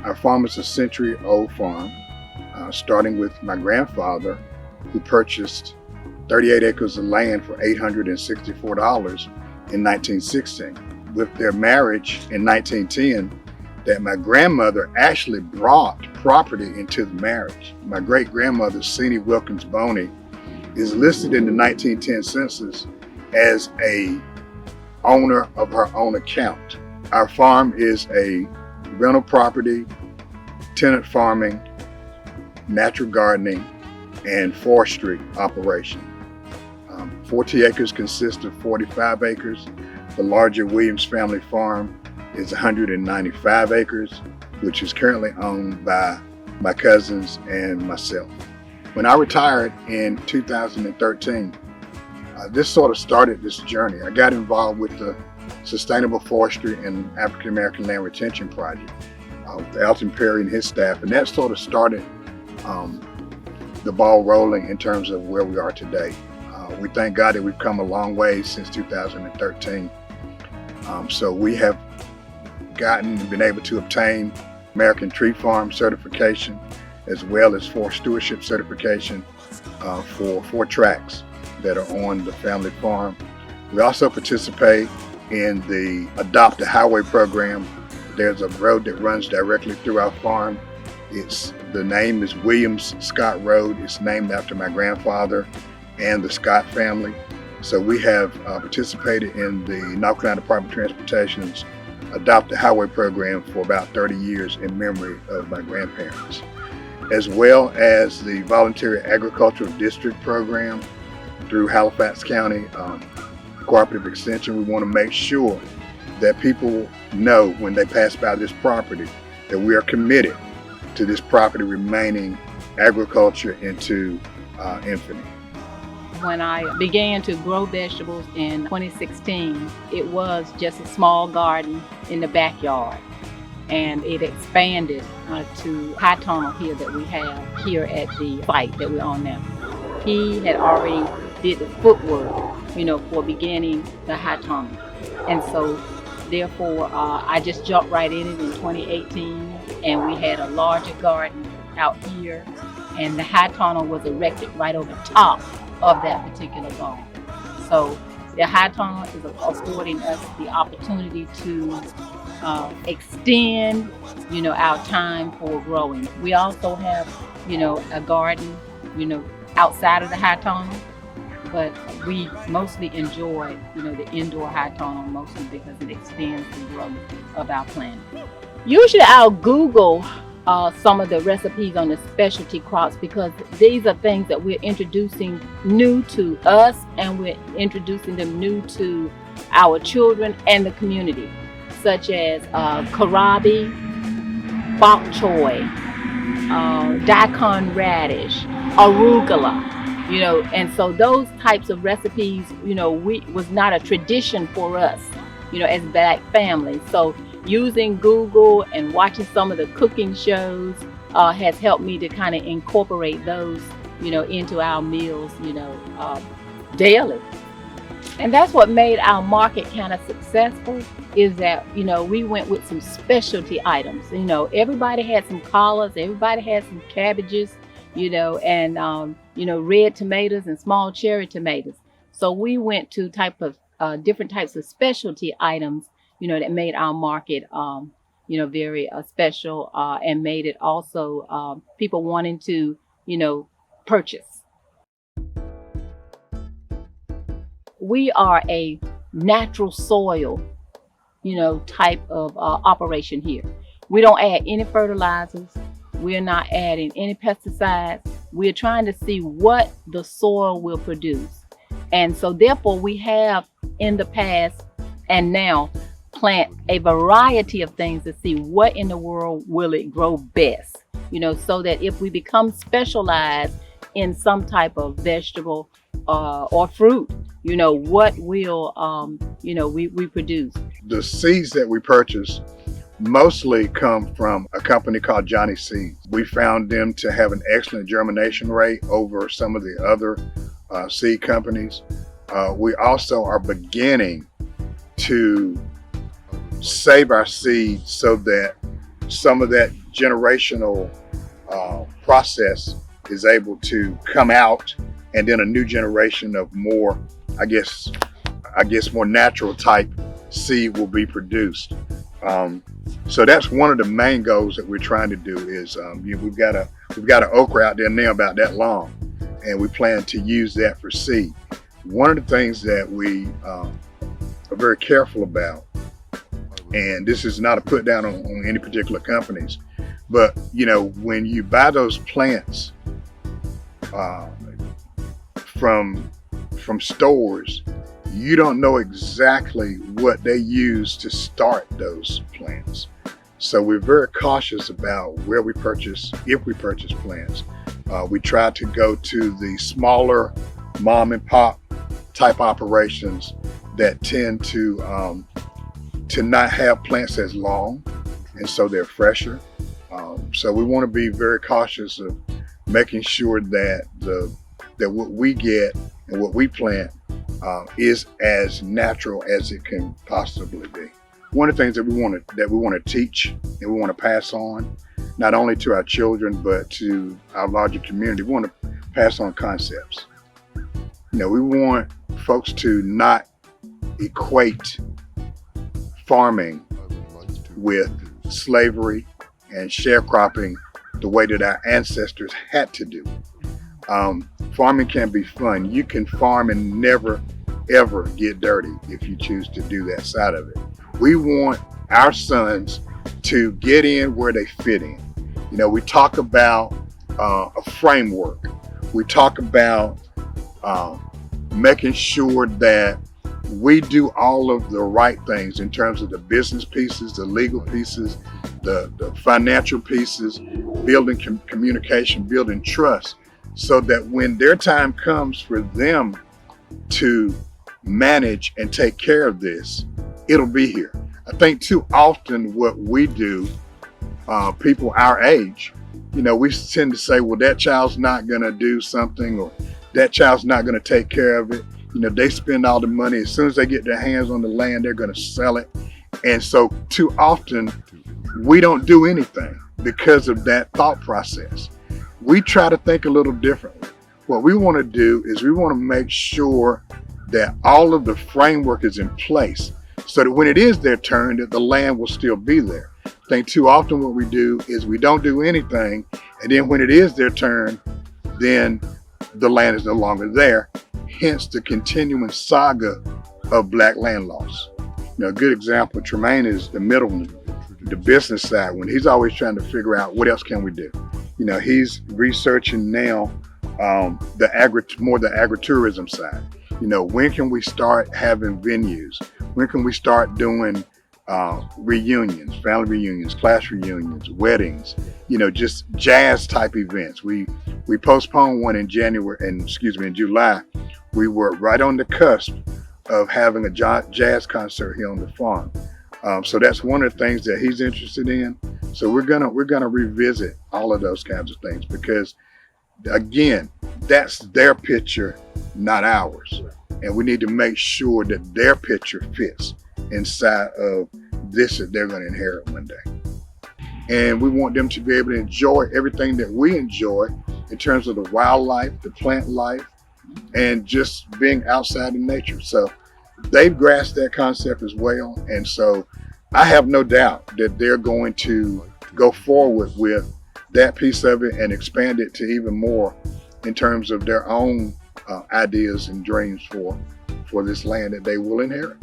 Our farm is a century-old farm, starting with my grandfather, who purchased 38 acres of land for $864 in 1916. With their marriage in 1910, that my grandmother actually brought property into the marriage. My great-grandmother, Senie Wilkins Boney, is listed in the 1910 census as a owner of her own account. Our farm is a rental property, tenant farming, natural gardening, and forestry operation. 40 acres consists of 45 acres. The larger Williams family farm is 195 acres, which is currently owned by my cousins and myself. When I retired in 2013, this sort of started this journey. I got involved with the Sustainable Forestry and African American Land Retention Project with Alton Perry and his staff, and that sort of started the ball rolling in terms of where we are today. We thank God that we've come a long way since 2013. So we have been able to obtain American Tree Farm certification, as well as Forest Stewardship certification for 4 tracts that are on the family farm. We also participate in the Adopt a Highway program. There's a road that runs directly through our farm. The name is Williams Scott Road. It's named after my grandfather and the Scott family. So we have participated in the North Carolina Department of Transportation's Adopt a Highway program for about 30 years in memory of my grandparents, as well as the Voluntary Agricultural District program through Halifax County Cooperative Extension. We want to make sure that people know when they pass by this property that we are committed to this property remaining agriculture into infamy. When I began to grow vegetables in 2016, it was just a small garden in the backyard, and it expanded to high tunnel here that we have here at the site that we're on now. He had already did the footwork, for beginning the high tunnel, and so therefore I just jumped right in it in 2018, and we had a larger garden out here, and the high tunnel was erected right over top of that particular garden. So the high tunnel is affording us the opportunity to extend, our time for growing. We also have, a garden, outside of the high tunnel, but we mostly enjoy, the indoor high tunnel mostly because it extends the growth of our plant. Usually I'll Google some of the recipes on the specialty crops, because these are things that we're introducing new to us, and we're introducing them new to our children and the community, such as kohlrabi, bok choy, daikon radish, arugula, and so those types of recipes, was not a tradition for us, as Black families. So using Google and watching some of the cooking shows has helped me to kind of incorporate those, into our meals, daily. And that's what made our market kind of successful, is that, we went with some specialty items. Everybody had some collards, everybody had some cabbages, and, red tomatoes and small cherry tomatoes. So we went to different types of specialty items, that made our market, very special, and made it also people wanting to, purchase. We are a natural soil, type of operation here. We don't add any fertilizers. We're not adding any pesticides. We're trying to see what the soil will produce. And so therefore we have in the past and now plant a variety of things to see what in the world will it grow best, so that if we become specialized in some type of vegetable or fruit, what will, we produce. The seeds that we purchase mostly come from a company called Johnny Seeds. We found them to have an excellent germination rate over some of the other seed companies. We also are beginning to save our seeds so that some of that generational process is able to come out, and then a new generation of more, I guess more natural type seed will be produced. So that's one of the main goals that we're trying to do. Is we've got an okra out there now about that long, and we plan to use that for seed. One of the things that we are very careful about, and this is not a put down on any particular companies, but when you buy those plants from stores, you don't know exactly what they use to start those plants. So we're very cautious about where we purchase, if we purchase plants. We try to go to the smaller mom and pop type operations that tend to not have plants as long, and so they're fresher. So we want to be very cautious of making sure that what we get and what we plant is as natural as it can possibly be. One of the things that we want to teach and we want to pass on, not only to our children but to our larger community, we want to pass on concepts. We want folks to not equate farming with slavery and sharecropping the way that our ancestors had to do. Farming can be fun. You can farm and never, ever get dirty if you choose to do that side of it. We want our sons to get in where they fit in. We talk about a framework. We talk about making sure that we do all of the right things in terms of the business pieces, the legal pieces, the financial pieces, building communication, building trust, so that when their time comes for them to manage and take care of this, it'll be here. I think too often what we do, people our age, we tend to say, well, that child's not gonna do something, or that child's not gonna take care of it. They spend all the money. As soon as they get their hands on the land, they're gonna sell it. And so too often we don't do anything because of that thought process. We try to think a little differently. What we want to do is we want to make sure that all of the framework is in place so that when it is their turn, that the land will still be there. I think too often what we do is we don't do anything, and then when it is their turn, then the land is no longer there. Hence the continuing saga of black land loss. A good example, Tremaine is the middleman, the business side, when he's always trying to figure out what else can we do. He's researching now the agritourism side. When can we start having venues? When can we start doing reunions, family reunions, class reunions, weddings, just jazz type events. We postponed one in July. We were right on the cusp of having a jazz concert here on the farm. So that's one of the things that he's interested in. So we're gonna revisit all of those kinds of things, because again, that's their picture, not ours. And we need to make sure that their picture fits inside of this that they're going to inherit one day. And we want them to be able to enjoy everything that we enjoy in terms of the wildlife, the plant life, and just being outside in nature. So they've grasped that concept as well. And so I have no doubt that they're going to go forward with that piece of it and expand it to even more in terms of their own ideas and dreams for this land that they will inherit.